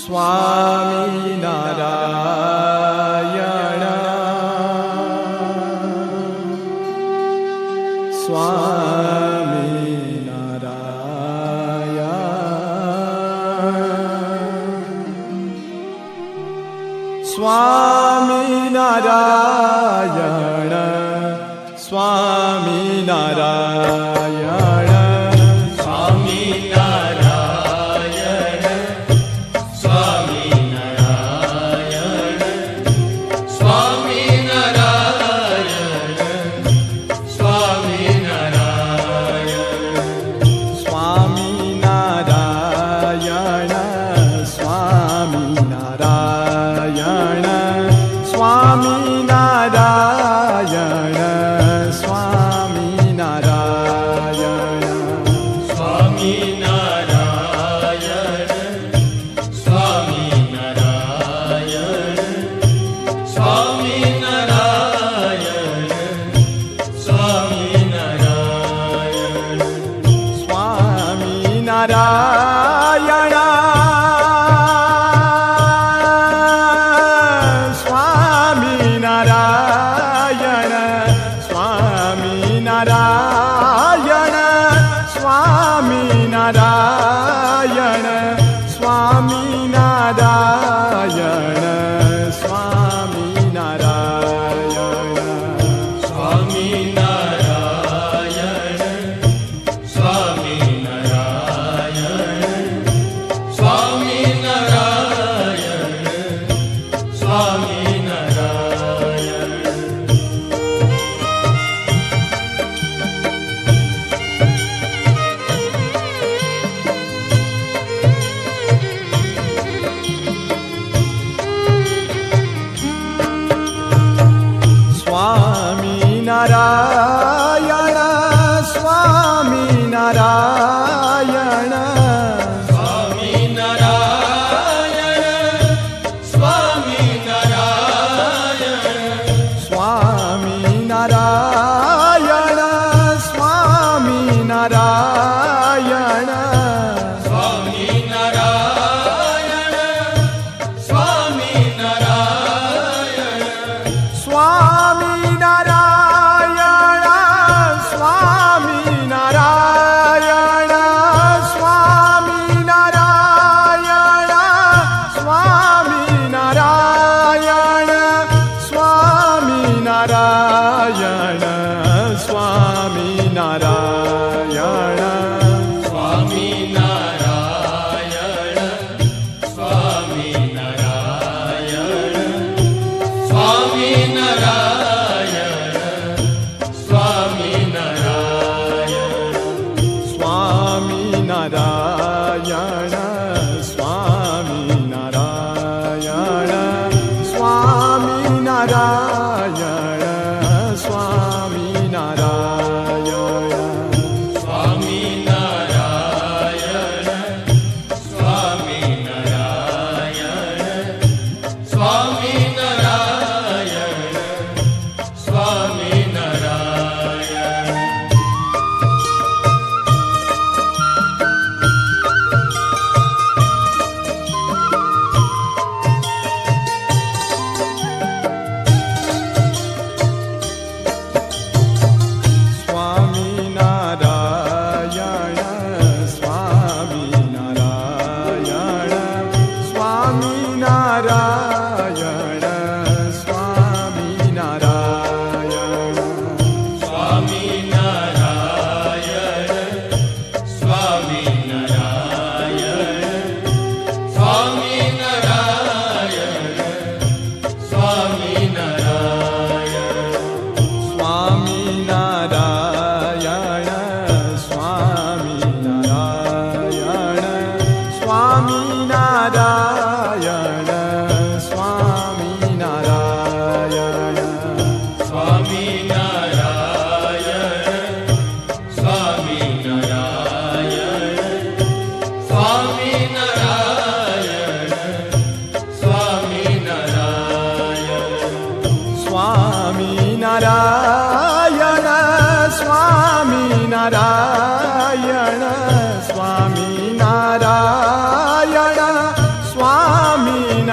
સ્વામિનારાયણ સ્વામિનારાયણ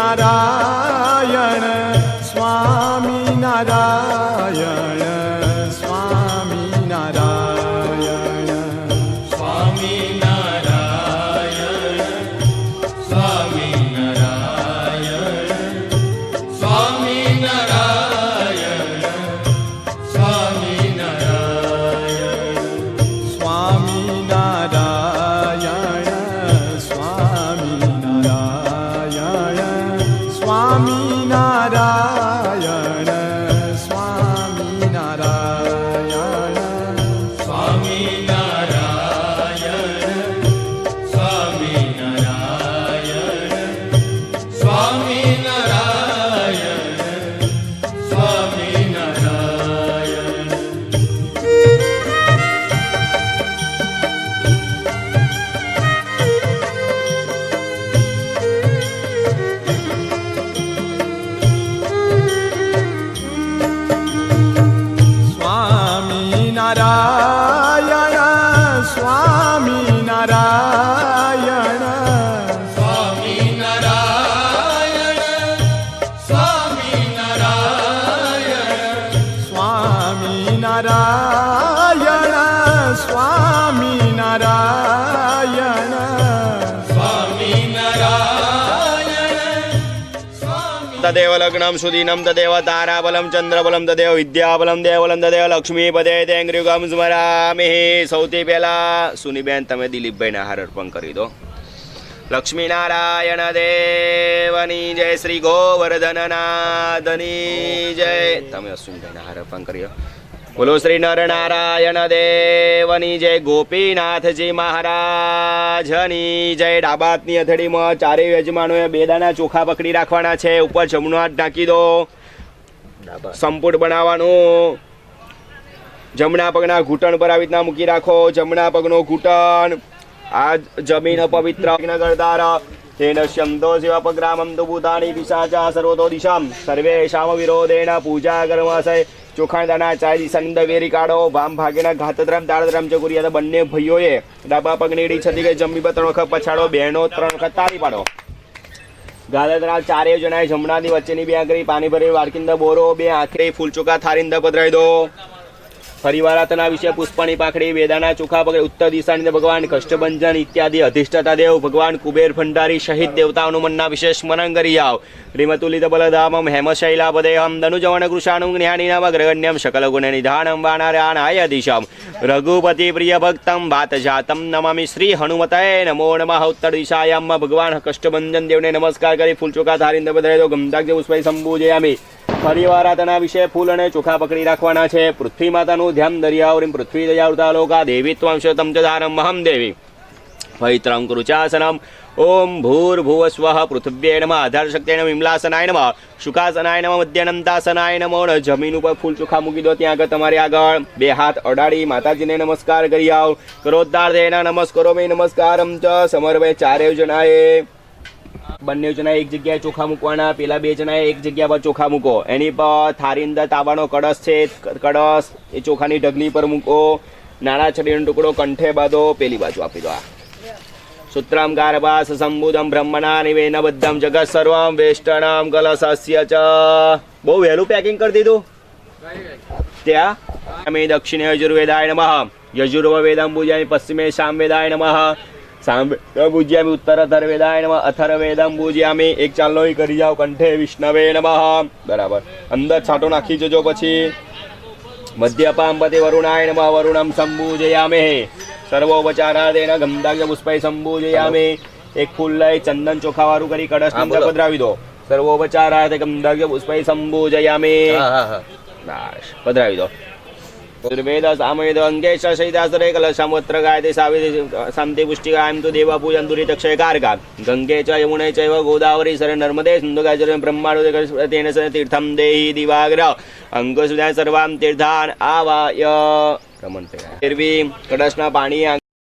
સ્વામિનારાયણ સ્વામિનારાયણ સ્વામિનારાયણ तदेव लग्नम सुदीनम तदेव ताराबलम चंद्रबलम तदेव विद्याबलम देवबलम तदेव लक्ष्मीपदे तेंग्रियुगम स्मरामि। સૌથી પહેલા સુનીબેન તમે દિલીપભાઈને હાર અર્પણ કરી દો. લક્ષ્મીનારાયણ દેવની જય, શ્રી ગોવર્ધનનાથની જય. તમે અશ્વિનભાઈને હાર અર્પણ કર્યો. બોલો શ્રી નરનારાયણ દેવની જય, ગોપીનાથજી મહારાજની જય. ડાબા હાથની અથડીમાં ચારેય યજમાનોએ 2 દાણા ચોખા પકડી રાખવાના છે. ઉપર જમણો હાથ ઢાંકી દો. સંપુટ બનાવવાનું. જમણા પગના ઘૂંટણ પર આવી રીતના મૂકી રાખો. જમણા પગનો ઘૂંટણ આ જમીન પવિત્ર કરદાર તેન શંતો શિવ પગ્રામમ તો ભૂતાની પિશાચા સર્વતો દિશામ સર્વેશામ વિરોધેન પૂજા કર્મસય. ચોખાના દાણા 4 દિશાની અંદર વેરી કાઢો. ભામ ભાગેના ઘાતદ્રમ તાળદ્રમ ચકુરિયા. બંને ભાઈઓએ ડાબા પગની એડી છતી ગઈ જમણી પર 3 વખત પછાડો. બહેનો 3 વખત તાળી પાડો. ગાદા ચારેય જણાએ જમણાની વચ્ચેની 2 આંગળી પાણી ભરી વાડકીંદ બોરો 2 આંખરી ફૂલ ચોખા થાળીંદ પધરાવી દો. ફરીવાર આતના વિશે પુષ્પની પાખડી 2 દાણા ચોખા પકડી. ઉત્તર દિશાની ભગવાન કષ્ટભંજન ઇત્યાદિ અધિષ્ઠાતા દેવ ભગવાન કુબેર ભંડારી સહિત દેવતાઓનું મનના વિશેષ સ્મરણ કરી આવ. શ્રીમતુલિત બલધામમ હેમશૈલાપદેહમ ધનુજવન કૃષાણું જ્ઞાનિનામ અગ્રગણ્યમ સકલ ગુણ નિધાનમ વાનરાણાય દિશમ રઘુપતિ પ્રિય ભક્તમ વાત જાતમ નમામિ. શ્રી હનુમતય નમો નમઃ. ઉત્તર દિશાયામાં ભગવાન કષ્ટભંજન દેવને નમસ્કાર કરી ફૂલ ચોખા થાળીંદ પધરાવી દો. ગમદાગ્ય પુષ્પૈ સંબૂજયામિ. ફરીવાર આતના વિશે ફૂલ અને ચોખા પકડી રાખવાના છે. પૃથ્વી માતાનું ધ્યાન દરિયાવરીમ પૃથ્વી દયાવૃતા લોકા દેવી ત્વં તમ ચ ધારમ મહમ દેવી પવિત્રમ કૃચાસનમ. ઓમ ભૂર્ભુવ સ્વઃ પૃથ્વ્યે નમઃ. આધાર શક્તિને વિમલાસનાય નમઃ. શુકાસનાય નમઃ. મધ્યનંતાસનાય નમો. જમીન ઉપર ફૂલ ચોખા મૂકી દો. ત્યાં આગળ તમારી આગળ 2 હાથ અડાડી માતાજીને નમસ્કાર કરી આવ. કરોદ્ધાર્થેના નમસ્કારો મે નમસ્કારમ ચ સમર્વે. ચારેય જણાએ બંને જણાએ એક જગ્યાએ ચોખા મૂકવાના. પેલા 2 જણાએ એક જગ્યા પર ચોખા મૂકો. એની પર થાળી અંદર તાંબાનો કળશ છે. કળશ એ ચોખાની ઢગલી પર મૂકો. નાના છડીનો ટુકડો કંઠે બાંધો. પેલી બાજુ આપી દો. સૂત્રમ ગાર્ભાસ સંબુદમ બ્રહ્મણા નિવેન બદ્ધમ જગત સર્વમ વેષ્ટનમ કલશસ્ય ચ. બહુ વહેલું પેકિંગ કરી દીધું ત્યાં. અમે દક્ષિણે યજુર્વેદાય નમઃ. યજુર્વ વેદમ પૂજયામિ. પશ્ચિમે સામવેદાય નમઃ. સામવેદમ પૂજયામિ. ઉત્તર અથર્વેદાય નમઃ. અથર્વેદમ પૂજયામિ. એક ચાલનો કરી જાઓ. કંઠે વિષ્ણવે નમઃ. બરાબર. અંદર છાંટો નાખી જજો. પછી મધ્યપાંપતિ વરુણાય નમઃ. વરુણમ સંપૂજયામિ. સર્વોપચારાદેન ગંધાગ્ય પુષ્પૈ સંપૂજયામિ. એક ફૂલ લઈ ચંદન ચોખાવાળું કરી કળશ અંદર પધરાવી દો. સર્વોપચારાદે ગંધાગ્ય પુષ્પૈ સંપૂજયામિ. બસ પધરાવી દો. વેદ સામવેદ અંકેશ સહિતાસરે કલશામોત્ર ગાયતે શાંતિ પુષ્ટિકાયમ તો દેવા પૂજન દુરિત અક્ષય કારકા. ગંગે ચ યમુને ચૈવ ગોદાવરી સર નર્મદે સિંધુ ગાજર બ્રહ્માણુ તેન તીર્થમ દેહી દિવાગ્ર અંગો સુધા સર્વામ તીર્થાન આવાય. રમણ કળશના પાણી